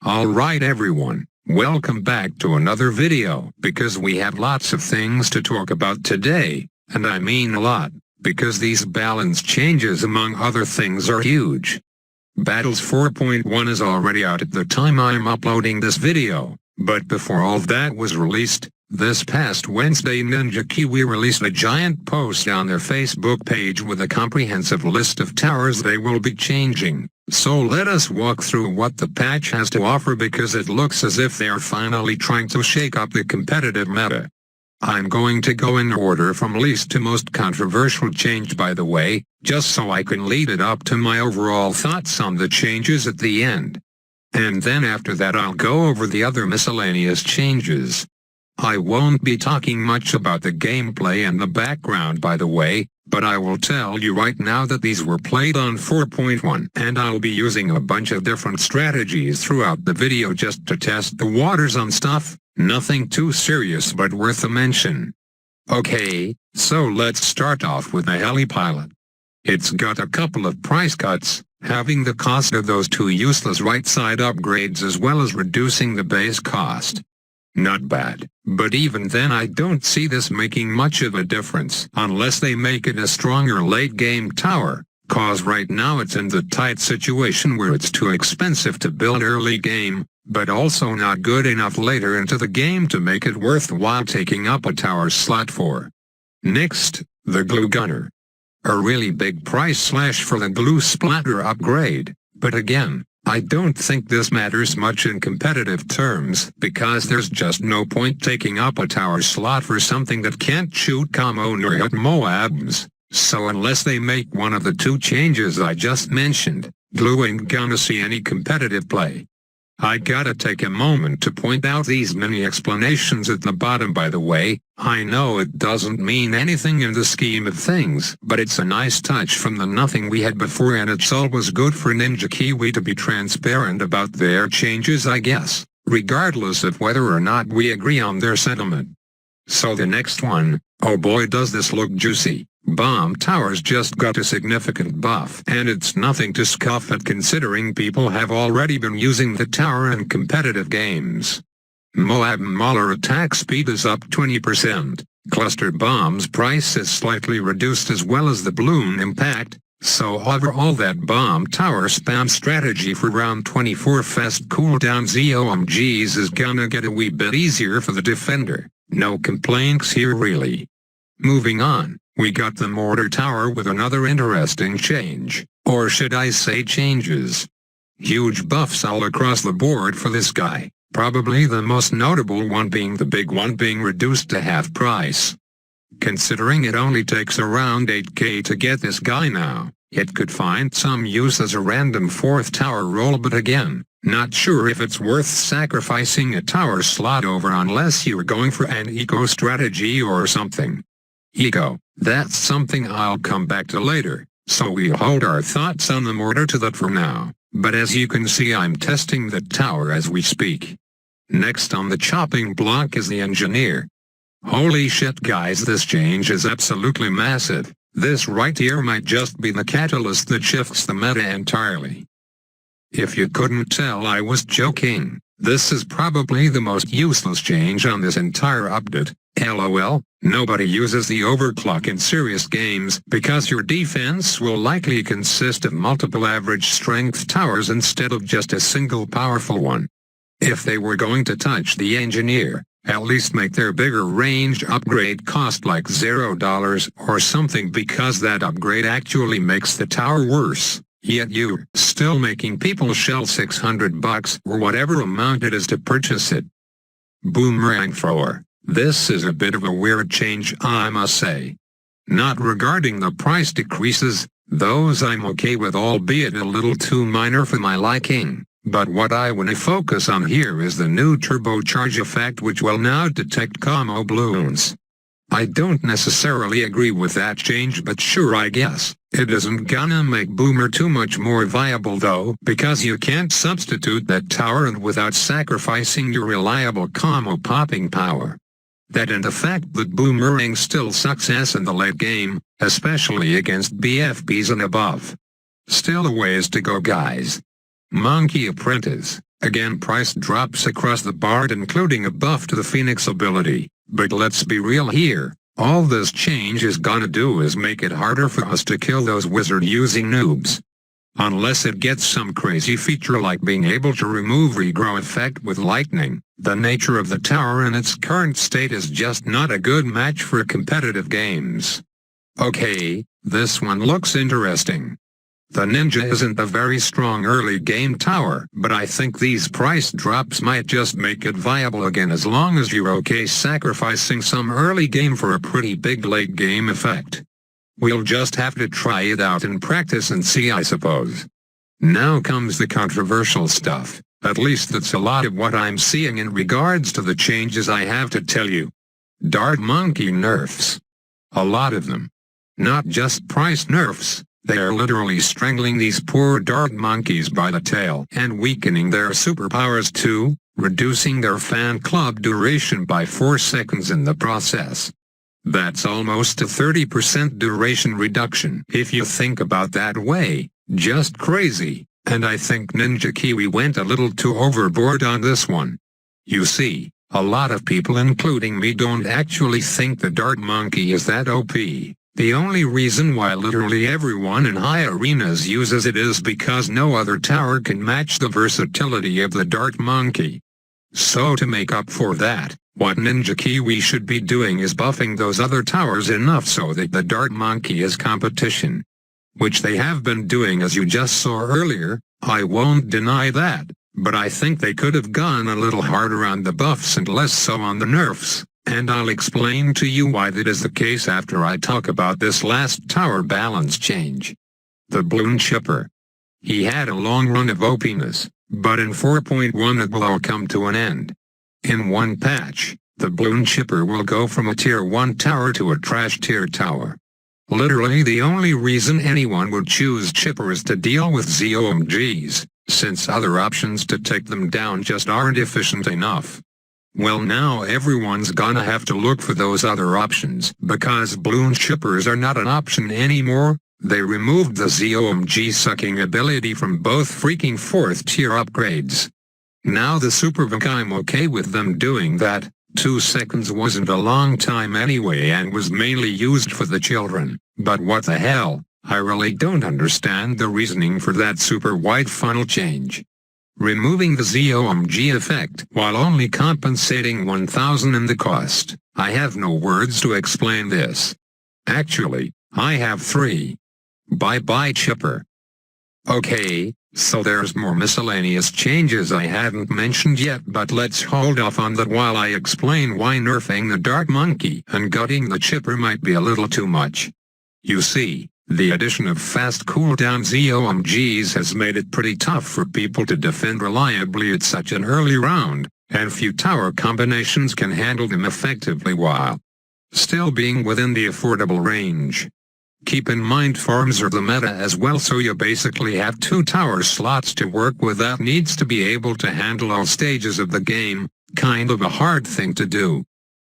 Alright everyone, welcome back to another video, because we have lots of things to talk about today, and I mean a lot, because these balance changes among other things are huge. Battles 4.1 is already out at the time I'm uploading this video, but before all that was released, this past Wednesday Ninja Kiwi released a giant post on their Facebook page with a comprehensive list of towers they will be changing. So let us walk through what the patch has to offer, because it looks as if they are finally trying to shake up the competitive meta. I'm going to go in order from least to most controversial change, by the way, just so I can lead it up to my overall thoughts on the changes at the end. And then after that I'll go over the other miscellaneous changes. I won't be talking much about the gameplay and the background, by the way, but I will tell you right now that these were played on 4.1, and I'll be using a bunch of different strategies throughout the video just to test the waters on stuff, nothing too serious but worth a mention. Okay, so let's start off with the heli pilot. It's got a couple of price cuts, having the cost of those two useless right side upgrades as well as reducing the base cost. Not bad, but even then I don't see this making much of a difference unless they make it a stronger late game tower, cause right now it's in the tight situation where it's too expensive to build early game, but also not good enough later into the game to make it worthwhile taking up a tower slot for. Next, the glue gunner. A really big price slash for the glue splatter upgrade, but again, I don't think this matters much in competitive terms, because there's just no point taking up a tower slot for something that can't shoot combo nor hit Moabs, so unless they make one of the two changes I just mentioned, glue ain't gonna see any competitive play. I gotta take a moment to point out these mini explanations at the bottom, by the way. I know it doesn't mean anything in the scheme of things, but it's a nice touch from the nothing we had before, and it's always good for Ninja Kiwi to be transparent about their changes, I guess, regardless of whether or not we agree on their sentiment. So the next one, oh boy does this look juicy. Bomb towers just got a significant buff, and it's nothing to scoff at considering people have already been using the tower in competitive games. Moab Mauler attack speed is up 20%, cluster bombs price is slightly reduced as well as the balloon impact, so overall that bomb tower spam strategy for round 24 fast cooldown ZOMGs is gonna get a wee bit easier for the defender. No complaints here really. Moving on. We got the Mortar Tower with another interesting change, or should I say changes. Huge buffs all across the board for this guy, probably the most notable one being the big one being reduced to half price. Considering it only takes around 8k to get this guy now, it could find some use as a random fourth tower roll, but again, not sure if it's worth sacrificing a tower slot over unless you're going for an eco strategy or something. Eco, that's something I'll come back to later, so we'll hold our thoughts on the mortar to that for now, but as you can see I'm testing the tower as we speak. Next on the chopping block is the engineer. Holy shit guys, this change is absolutely massive. This right here might just be the catalyst that shifts the meta entirely. If you couldn't tell I was joking, this is probably the most useless change on this entire update. LOL, nobody uses the overclock in serious games because your defense will likely consist of multiple average strength towers instead of just a single powerful one. If they were going to touch the engineer, at least make their bigger range upgrade cost like $0 or something, because that upgrade actually makes the tower worse. Yet you're still making people shell $600 or whatever amount it is to purchase it. Boomerang Thrower. This is a bit of a weird change, I must say. Not regarding the price decreases, those I'm okay with, albeit a little too minor for my liking, but what I want to focus on here is the new turbocharge effect, which will now detect combo balloons. I don't necessarily agree with that change, but sure, I guess. It isn't gonna make Boomer too much more viable though, because you can't substitute that tower and without sacrificing your reliable combo popping power. That and the fact that Boomerang still sucks ass in the late game, especially against BFBs and above. Still a ways to go guys. Monkey Apprentice. Again, price drops across the board, including a buff to the Phoenix ability. But let's be real here. All this change is gonna do is make it harder for us to kill those wizard-using noobs. Unless it gets some crazy feature like being able to remove regrow effect with lightning, the nature of the tower in its current state is just not a good match for competitive games. Okay, this one looks interesting. The ninja isn't a very strong early game tower, but I think these price drops might just make it viable again as long as you're okay sacrificing some early game for a pretty big late game effect. We'll just have to try it out in practice and see, I suppose. Now comes the controversial stuff, at least that's a lot of what I'm seeing in regards to the changes I have to tell you. Dart monkey nerfs. A lot of them. Not just price nerfs. They are literally strangling these poor dart monkeys by the tail and weakening their superpowers too, reducing their fan club duration by 4 seconds in the process. That's almost a 30% duration reduction if you think about that way. Just crazy, and I think Ninja Kiwi went a little too overboard on this one. You see, a lot of people including me don't actually think the dart monkey is that OP. The only reason why literally everyone in high arenas uses it is because no other tower can match the versatility of the dart monkey. So to make up for that, what Ninja Kiwi should be doing is buffing those other towers enough so that the dart monkey is competition. Which they have been doing as you just saw earlier, I won't deny that, but I think they could have gone a little harder on the buffs and less so on the nerfs. And I'll explain to you why that is the case after I talk about this last tower balance change. The Bloonchipper. He had a long run of OPness, but in 4.1 it will all come to an end. In one patch, the Bloonchipper will go from a tier 1 tower to a trash tier tower. Literally the only reason anyone would choose Chipper is to deal with ZOMGs, since other options to take them down just aren't efficient enough. Well, now everyone's gonna have to look for those other options because Bloonchippers are not an option anymore. They removed the ZOMG sucking ability from both freaking 4th tier upgrades. Now the Supervic, I'm okay with them doing that. 2 seconds wasn't a long time anyway and was mainly used for the children, but what the hell, I really don't understand the reasoning for that super wide funnel change. Removing the ZOMG effect while only compensating 1,000 in the cost. I have no words to explain this. Actually, I have 3. Bye-bye Chipper. Okay, so there's more miscellaneous changes I haven't mentioned yet, but let's hold off on that while I explain why nerfing the Dart Monkey and gutting the Chipper might be a little too much. You see, the addition of fast cooldown ZOMGs has made it pretty tough for people to defend reliably at such an early round, and few tower combinations can handle them effectively while still being within the affordable range. Keep in mind farms are the meta as well, so you basically have 2 tower slots to work with. That needs to be able to handle all stages of the game, kind of a hard thing to do.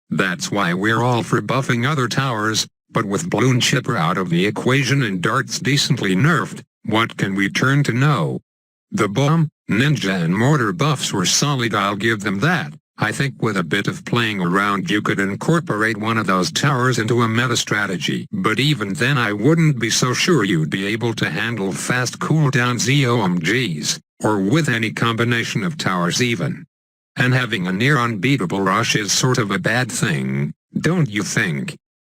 That's why we're all for buffing other towers. But with Bloonchipper out of the equation and darts decently nerfed, what can we turn to now? The bomb, ninja and mortar buffs were solid, I'll give them that. I think with a bit of playing around you could incorporate one of those towers into a meta strategy. But even then I wouldn't be so sure you'd be able to handle fast cooldown ZOMGs, or with any combination of towers even. And having a near unbeatable rush is sort of a bad thing, don't you think?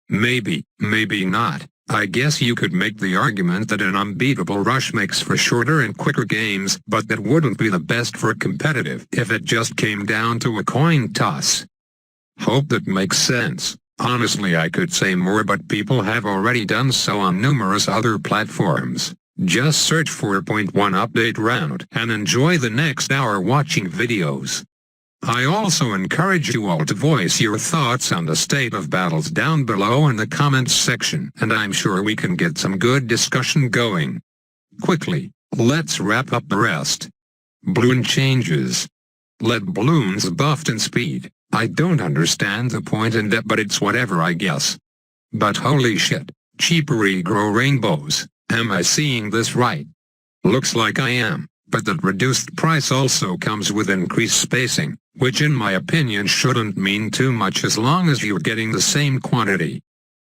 Maybe, maybe not. I guess you could make the argument that an unbeatable rush makes for shorter and quicker games, but that wouldn't be the best for competitive if it just came down to a coin toss. Hope that makes sense. Honestly, I could say more, but people have already done so on numerous other platforms. Just search 4.1 update round and enjoy the next hour watching videos. I also encourage you all to voice your thoughts on the state of battles down below in the comments section, and I'm sure we can get some good discussion going. Quickly, let's wrap up the rest. Bloon changes. Let balloons buffed in speed. I don't understand the point in that, but it's whatever I guess. But holy shit, cheaper regrow rainbows. Am I seeing this right? Looks like I am. but that reduced price also comes with increased spacing, which in my opinion shouldn't mean too much as long as you're getting the same quantity.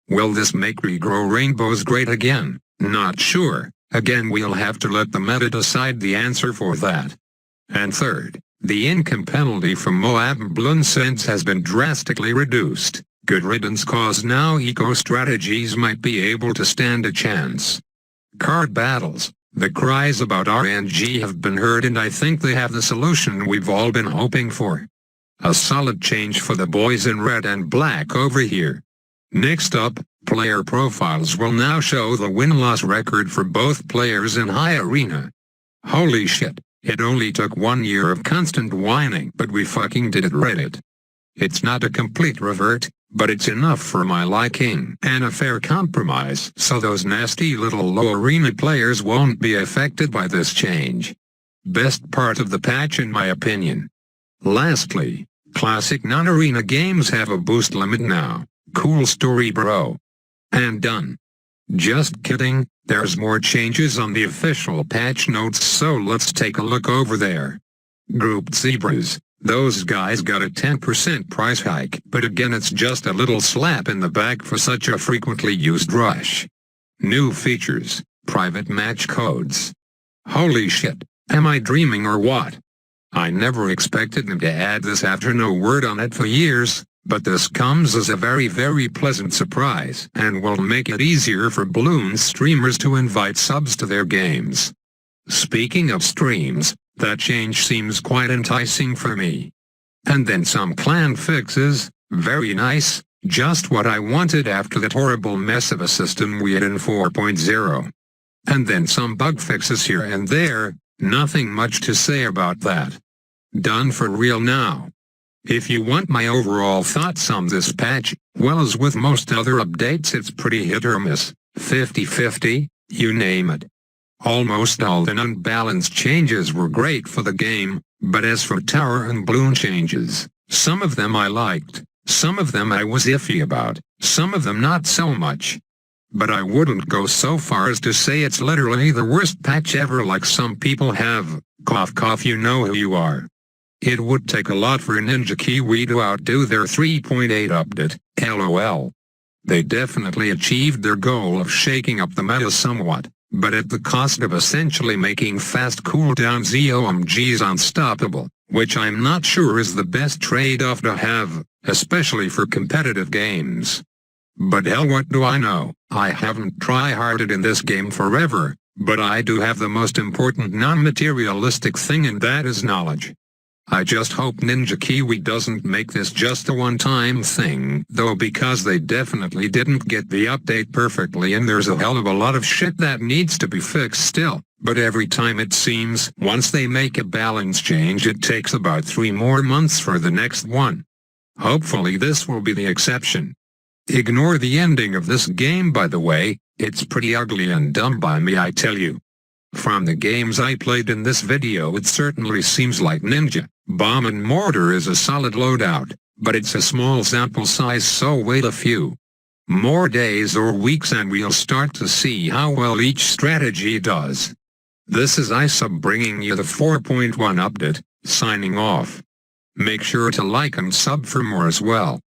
Will this make regrow rainbows great again? Not sure. Again, we'll have to let the meta decide the answer for that. And third, the income penalty from Moab and Bloons has been drastically reduced. Good riddance, cause now eco strategies might be able to stand a chance. Card battles. The cries about RNG have been heard, and I think they have the solution we've all been hoping for. A solid change for the boys in red and black over here. Next up, player profiles will now show the win-loss record for both players in High Arena. Holy shit, it only took 1 year of constant whining, but we fucking did it, Reddit. It's not a complete revert, but it's enough for my liking and a fair compromise, so those nasty little low arena players won't be affected by this change. Best part of the patch in my opinion. Lastly, classic non-arena games have a boost limit now. Cool story, bro. And done. Just kidding, there's more changes on the official patch notes, so let's take a look over there. Grouped zebras. Those guys got a 10% price hike, but again it's just a little slap in the back for such a frequently used rush. New features, private match codes. Holy shit, am I dreaming or what? I never expected them to add this after no word on it for years, but this comes as a very pleasant surprise and will make it easier for Bloons streamers to invite subs to their games. Speaking of streams, that change seems quite enticing for me. And then some clan fixes, very nice, just what I wanted after that horrible mess of a system we had in 4.0. And then some bug fixes here and there, nothing much to say about that. Done for real now. If you want my overall thoughts on this patch, well, as with most other updates, it's pretty hit or miss, 50-50, you name it. Almost all the unbalanced changes were great for the game, but as for tower and bloon changes, some of them I liked, some of them I was iffy about, some of them not so much. But I wouldn't go so far as to say it's literally the worst patch ever like some people have, cough cough, you know who you are. It would take a lot for Ninja Kiwi to outdo their 3.8 update, LOL. They definitely achieved their goal of shaking up the meta somewhat, but at the cost of essentially making fast cooldown ZOMGs unstoppable, which I'm not sure is the best trade-off to have, especially for competitive games. But hell, what do I know? I haven't try-harded in this game forever, but I do have the most important non-materialistic thing, and that is knowledge. I just hope Ninja Kiwi doesn't make this just a one-time thing, though, because they definitely didn't get the update perfectly and there's a hell of a lot of shit that needs to be fixed still. But every time it seems, once they make a balance change, it takes about 3 more months for the next one. Hopefully this will be the exception. Ignore the ending of this game, by the way, it's pretty ugly and dumb by me, I tell you. From the games I played in this video, it certainly seems like Ninja, Bomb and Mortar is a solid loadout, but it's a small sample size, so wait a few more days or weeks and we'll start to see how well each strategy does. This is ISAB bringing you the 4.1 update, signing off. Make sure to like and sub for more as well.